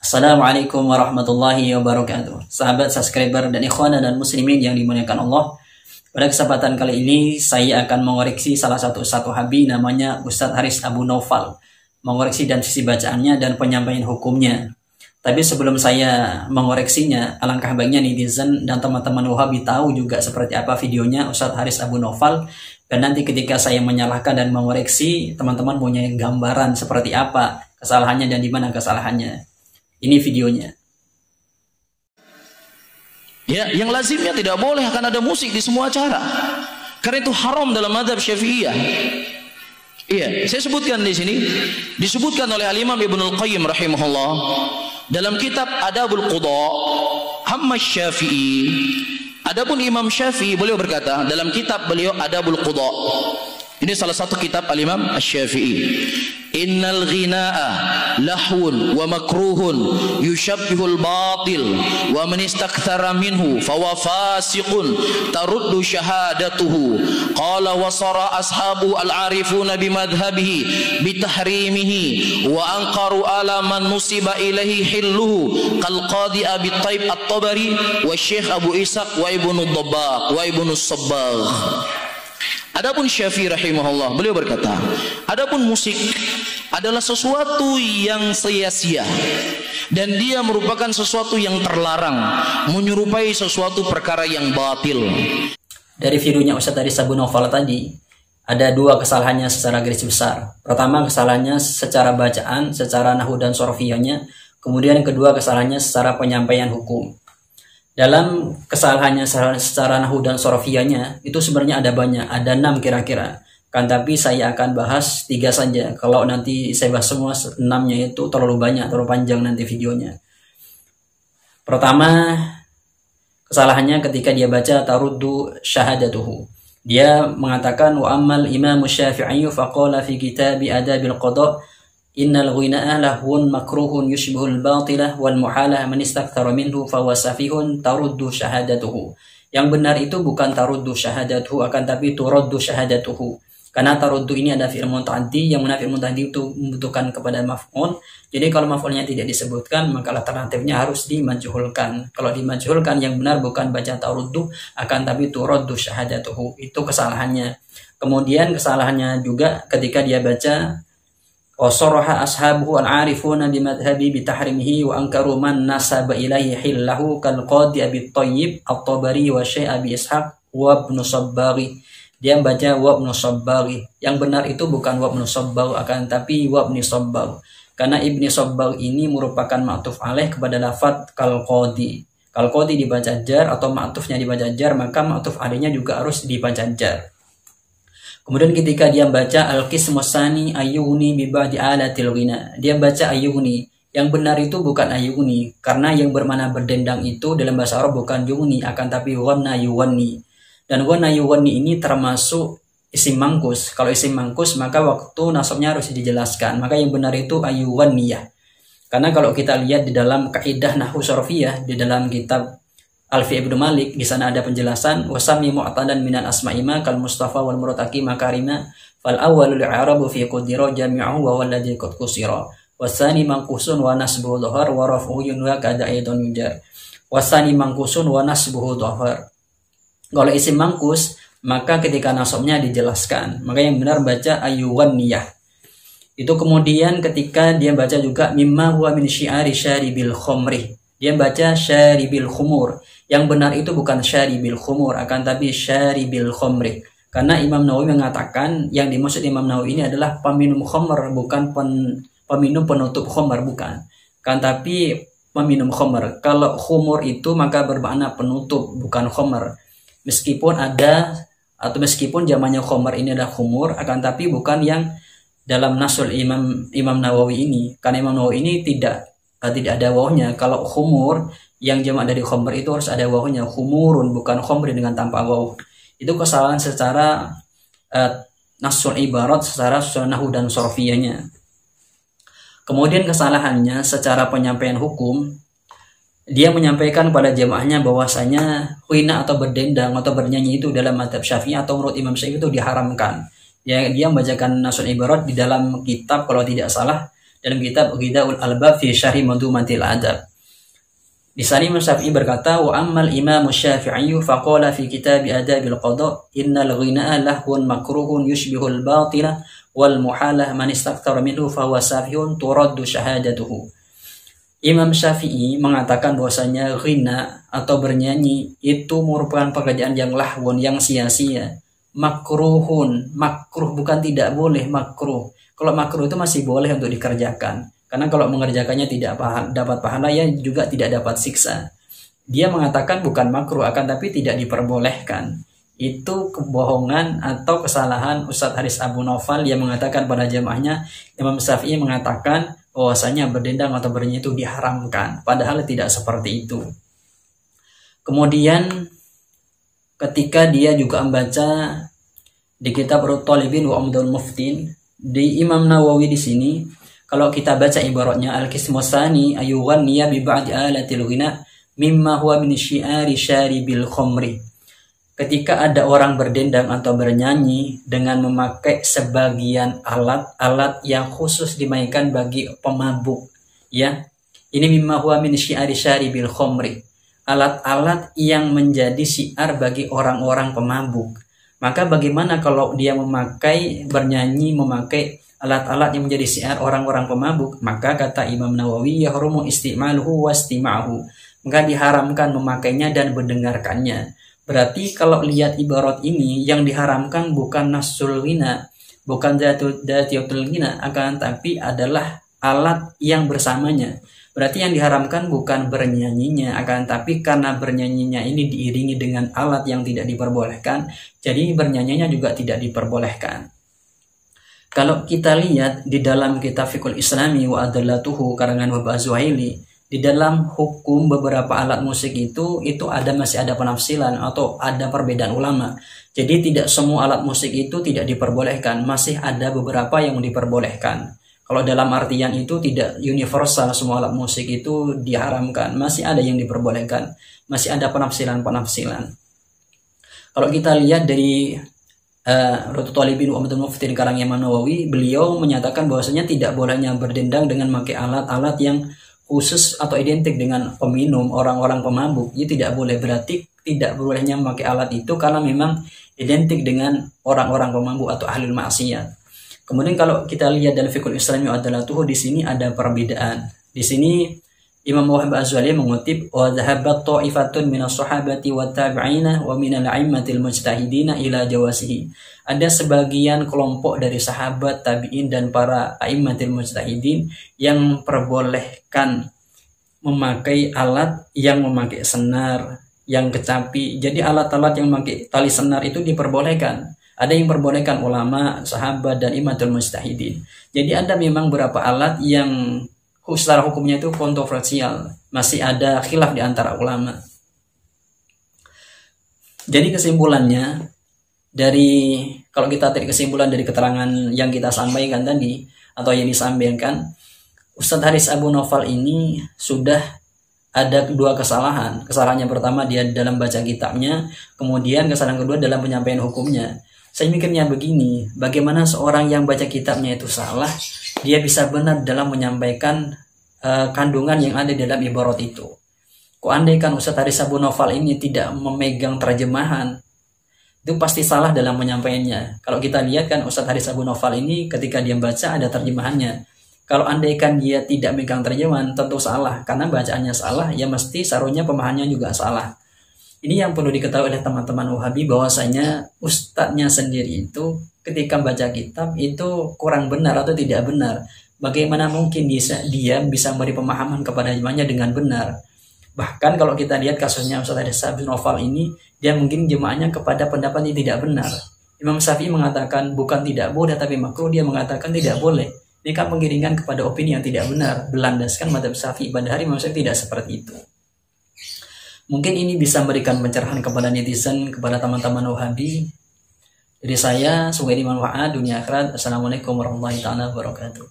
Assalamualaikum warahmatullahi wabarakatuh. Sahabat subscriber dan ikhwana dan muslimin yang dimuliakan Allah. Pada kesempatan kali ini saya akan mengoreksi salah satu Wahabi namanya Ustadz Haris Abu Naufal. Mengoreksi dan sisi bacaannya dan penyampaian hukumnya. Tapi sebelum saya mengoreksinya, alangkah baiknya netizen dan teman-teman Wahabi tahu juga seperti apa videonya Ustadz Haris Abu Naufal. Dan nanti ketika saya menyalahkan dan mengoreksi, teman-teman punya gambaran seperti apa kesalahannya dan di mana kesalahannya. Ini videonya. Ya, yang lazimnya tidak boleh akan ada musik di semua acara. Karena itu haram dalam mazhab Syafi'iyah. Iya, saya sebutkan di sini disebutkan oleh Al-Imam Ibnul Qayyim rahimahullah dalam kitab Adabul Qudha, Amma Syafi'i. Adapun Imam Syafi'i beliau berkata dalam kitab beliau Adabul Qudha. Ini salah satu kitab Al-Imam Asy-Syafi'i. Innal ghina'a lahwun wa makruhun yushabbihul batil wa man istakthara minhu fawa fasiqun taruddu syahadatuhu. Qala wa sara ashabu al-arifuna bimadhhabihi bitahrimihi wa anqaru ala man nusiba ilaihi hilluhu kal qadi Abi Thaib at-Tabari wa Syekh Abu Ishaq wa Ibnu Dabbaq wa Ibnu Sabbagh. Adapun Syafi'i rahimahullah beliau berkata, adapun musik adalah sesuatu yang sia-sia dan dia merupakan sesuatu yang terlarang, menyerupai sesuatu perkara yang batil. Dari videonya Ustadz Haris Abu Naufal tadi ada dua kesalahannya secara garis besar. Pertama, kesalahannya secara bacaan, secara nahwu dan sorfiyahnya. Kemudian kedua, kesalahannya secara penyampaian hukum. Dalam kesalahannya secara nahwu dan sorofiyahnya itu sebenarnya ada banyak, ada 6 kira-kira. Kan tapi saya akan bahas 3 saja. Kalau nanti saya bahas semua 6-nya itu terlalu banyak, terlalu panjang nanti videonya. Pertama, kesalahannya ketika dia baca taruddu syahadatuhu. Dia mengatakan wa ammal Imam Syafi'i faqala fi kitabi Adabil Qada innal ghina'a lahun makruhun yushbihul batilah wal muhalah man istakthara minhu fahuwa safihun taruddu syahadatuhu. Yang benar itu bukan taruddu syahadatuhu akan tapi turaddu syahadatuhu. Karena taruddu ini ada fi'il muta'addi, yang mana fi'il muta'addi itu membutuhkan kepada maf'ul. Jadi kalau maf'ulnya tidak disebutkan maka alternatifnya harus dimajhulkan. Kalau dimajhulkan yang benar bukan baca taruddu akan tapi turaddu syahadatuhu. Itu kesalahannya. Kemudian kesalahannya juga ketika dia baca wasaraha ashabuhu al-arifuna bimadhhabi bitahrimihi wa ankaru man nasaba ilaihi hillahu kal qadi Abi Thaib at-Tabari wa Syekh Abi Ishaq wa Ibnu Sabbagh. Dia baca wa Ibnu Sabbagh. Yang benar itu bukan wa Ibnu Sabbagh akan tapi wa Ibnu Sabbagh. Karena Ibnu Sabbagh ini merupakan ma'tuf alaih kepada lafaz kal qadi. Kal qadi dibaca jar atau ma'tufnya dibaca jar, maka ma'tuf alaihnya juga harus dibaca jar. Kemudian ketika dia baca al-qismus tsani ayyuni bi ba'di alatil ghina, dia baca ayyuni. Yang benar itu bukan ayyuni, karena yang bermakna berdendang itu dalam bahasa Arab bukan yuni akan tapi ghanna yughni. Dan ghanna yughni ini termasuk isim mangkus. Kalau isim mangkus maka waktu nasabnya harus dijelaskan. Maka yang benar itu ayyuwaniyah. Karena kalau kita lihat di dalam kaidah nahwu sorfiyah di dalam kitab Alfi Ibnu Malik, di sana ada penjelasan wasami mu'tadan minal asma'ima kal mustafa wal murtaqi makarima fal awwalul i'rabu fi qudira jami'uhu wa walladhi qad kusira wasani mangkusun wa nasbuhu dhahar wa raf'uhu yunwa kada aidan yujar. Wasani mangkusun wa nasbuhu dhahar. Kalau isim mangkus maka ketika nasabnya dijelaskan, maka yang benar baca ayyuwaniyah. Itu kemudian ketika dia baca juga mimma huwa min syi'ari syaribil khomri, dia baca syaribil khumur. Yang benar itu bukan syaribil khumur akan tapi syaribil khomri. Karena Imam Nawawi mengatakan yang dimaksud Imam Nawawi ini adalah peminum khomer, bukan peminum penutup khomer, bukan. Kan tapi peminum khomer. Kalau khumur itu maka bermakna penutup, bukan khomer. Meskipun ada atau meskipun zamannya khomer ini adalah khumur, akan tapi bukan yang dalam nasul Imam Nawawi ini. Karena Imam Nawawi ini tidak ada wawnya. Kalau khumur yang jamak dari khomer itu harus ada wawnya, khumurun bukan khomrin dengan tanpa waw. Itu kesalahan secara nasul ibarat, secara nahwu dan sorfiyahnya. Kemudian kesalahannya secara penyampaian hukum, dia menyampaikan pada jamaahnya bahwasanya huina atau berdendang atau bernyanyi itu dalam mazhab Syafi'i atau menurut Imam Syafi'i itu diharamkan. Ya, dia membacakan nasul ibarat di dalam kitab kalau tidak salah dalam kitab Ghidhaul Albab fi Syarhi Manzumatil Adab. Di sana Imam Syafi'i berkata, wa ammal Imam Syafi'i faqala fi kitab Adabil Qada innal ghina'a lahwun makruhun yushbihul batila wal muhalah man istakthara minhu fa huwa safihun turaddu syahadatuhu. Imam Syafi'i mengatakan bahwasanya ghina atau bernyanyi itu merupakan pekerjaan yang lahwun, yang sia-sia. Makruhun, makruh bukan tidak boleh, makruh. Kalau makruh itu masih boleh untuk dikerjakan. Karena kalau mengerjakannya tidak dapat pahala, ya juga tidak dapat siksa. Dia mengatakan bukan makruh, akan tapi tidak diperbolehkan. Itu kebohongan atau kesalahan Ustadz Haris Abu Naufal yang mengatakan pada jamaahnya, Imam Syafi'i mengatakan bahwasanya berdendang atau bernyanyi itu diharamkan. Padahal tidak seperti itu. Kemudian ketika dia juga membaca di kitab Rut Talibin wa Umdul Muftin, di Imam Nawawi di sini, kalau kita baca ibaratnya al-qismusani ayughanniya bi ba'di alatil ghina mimma huwa min syi'ari syaribil khamri. Ketika ada orang berdendang atau bernyanyi dengan memakai sebagian alat-alat yang khusus dimainkan bagi pemabuk, ya. Ini mimma huwa min syi'ari syaribil khamri. Alat-alat yang menjadi syiar bagi orang-orang pemabuk. Maka bagaimana kalau dia bernyanyi memakai alat-alat yang menjadi syiar orang-orang pemabuk? Maka kata Imam Nawawi, yahrumu isti'maluhu wastima'ahu. Maka diharamkan memakainya dan mendengarkannya. Berarti kalau lihat ibarat ini, yang diharamkan bukan nasul ghina, bukan datiyatul ghina, akan tapi adalah alat yang bersamanya. Berarti yang diharamkan bukan bernyanyinya, akan tapi karena bernyanyinya ini diiringi dengan alat yang tidak diperbolehkan, jadi bernyanyinya juga tidak diperbolehkan. Kalau kita lihat di dalam kitab Fiqhul Islami wa Adallatuhu karangan Wahab Az-Zuhaili, di dalam hukum beberapa alat musik itu masih ada penafsiran atau ada perbedaan ulama. Jadi tidak semua alat musik itu tidak diperbolehkan, masih ada beberapa yang diperbolehkan. Kalau dalam artian itu tidak universal semua alat musik itu diharamkan, masih ada yang diperbolehkan, masih ada penafsiran-penafsiran. Kalau kita lihat dari Rut Talibin wa Umdul Muftin karang Imam Nawawi, beliau menyatakan bahwasanya tidak bolehnya berdendang dengan memakai alat-alat yang khusus atau identik dengan peminum, orang-orang pemabuk. Itu tidak boleh, berarti tidak bolehnya memakai alat itu karena memang identik dengan orang-orang pemabuk atau ahli maksiat. Kemudian kalau kita lihat dalam Fiqhul Islami Adallatuhu, di sini ada perbedaan. Di sini Imam Wahab Az-Zuhaili mengutip, wa dhahabat ta'ifatun minas sahabati wa tabi'ina wa minal a'immatil mujtahidina ila jawasihi. Ada sebagian kelompok dari sahabat, tabi'in dan para a'immatil mujtahidin yang perbolehkan memakai alat yang memakai senar, yang kecapi. Jadi alat-alat yang memakai tali senar itu diperbolehkan. Ada yang perbolehkan ulama, sahabat dan imatul mujtahidin. Jadi ada memang beberapa alat yang secara hukumnya itu kontroversial, masih ada khilaf di antara ulama. Jadi kesimpulannya kalau kita tarik kesimpulan dari keterangan yang kita sampaikan tadi atau yang disampaikan, Ustadz Haris Abu Naufal ini sudah ada dua kesalahan. Kesalahan yang pertama dia dalam baca kitabnya, kemudian kesalahan kedua dalam penyampaian hukumnya. Saya mikirnya begini, bagaimana seorang yang baca kitabnya itu salah, dia bisa benar dalam menyampaikan kandungan yang ada dalam ibarat itu. Kok andaikan Ustadz Haris Abu Naufal ini tidak memegang terjemahan, itu pasti salah dalam menyampaikannya. Kalau kita lihat kan Ustadz Haris Abu Naufal ini ketika dia baca ada terjemahannya. Kalau andaikan dia tidak megang terjemahan, tentu salah. Karena bacaannya salah, ya mesti sarunya pemahamannya juga salah. Ini yang perlu diketahui oleh teman-teman Wahabi, bahwasanya ustadznya sendiri itu ketika baca kitab itu kurang benar atau tidak benar. Bagaimana mungkin dia bisa memberi pemahaman kepada jemaahnya dengan benar? Bahkan kalau kita lihat kasusnya Ustadz Haris Abu Naufal ini, dia mungkin jemaahnya kepada pendapat yang tidak benar. Imam Syafi'i mengatakan bukan tidak boleh tapi makruh, dia mengatakan tidak boleh. Ini kan pengiringan kepada opini yang tidak benar, berlandaskan mazhab Syafi'i. Padahal Imam Syafi'i tidak seperti itu. Mungkin ini bisa memberikan pencerahan kepada netizen, kepada teman-teman Wahabi. Dari saya, semoga ini manfaat dunia akhirat. Assalamualaikum warahmatullahi wabarakatuh.